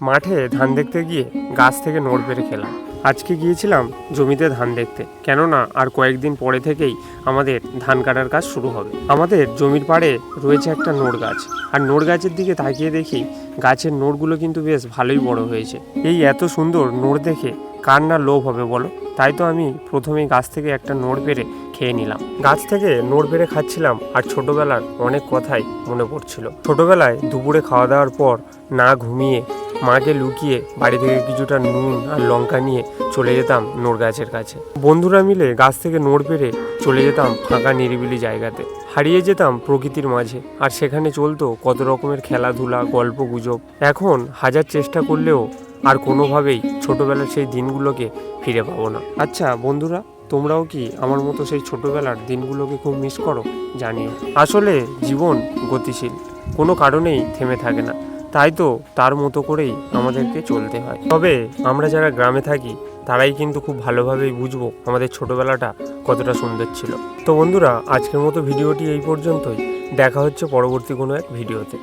মাঠে ধান দেখতে গিয়ে গাছ থেকে নোড় পেরে খেলাম। আজকে গিয়েছিলাম জমিতে ধান দেখতে, কেননা আর কয়েকদিন পরে থেকেই আমাদের ধান কাটার কাজ শুরু হবে। আমাদের জমির পাড়ে রয়েছে একটা নোড় গাছ, আর নোড় গাছের দিকে তাকিয়ে দেখি গাছের নোড়গুলো কিন্তু বেশ ভালোই বড় হয়েছে। এই এত সুন্দর নোড় দেখে কার না লোভ হবে বলো? তাই তো আমি প্রথমেই গাছ থেকে একটা নোড় পেরে খেয়ে নিলাম। গাছ থেকে নোড় পেরে খাচ্ছিলাম আর ছোটবেলার অনেক কথাই মনে পড়ছিল। ছোটবেলায় দুপুরে খাওয়া দাওয়ার পর না ঘুমিয়ে মাকে লুকিয়ে বাড়ি থেকে কিছুটা নুন আর লঙ্কা নিয়ে চলে যেতাম নোড় গাছের কাছে। বন্ধুরা মিলে গাছ থেকে নোড় পেরে চলে যেতাম ফাঁকা নিরিবিলি জায়গাতে, হারিয়ে যেতাম প্রকৃতির মাঝে। আর সেখানে চলতো কত রকমের খেলাধুলা, গল্প গুজব। এখন হাজার চেষ্টা করলেও আর কোনোভাবেই ছোটবেলার সেই দিনগুলোকে ফিরে পাবো না। আচ্ছা বন্ধুরা, তোমরাও কি আমার মতো সেই ছোটবেলার দিনগুলোকে খুব মিস করো? জানিও। আসলে জীবন গতিশীল, কোনো কারণেই থেমে থাকে না, তাই তো তার মতো করেই আমাদেরকে চলতে হয়। তবে আমরা যারা গ্রামে থাকি তারাই কিন্তু খুব ভালোভাবেই বুঝবো আমাদের ছোটবেলাটা কতটা সুন্দর ছিল। তো বন্ধুরা, আজকের মতো ভিডিওটি এই পর্যন্তই। দেখা হচ্ছে পরবর্তী কোনো এক ভিডিওতে।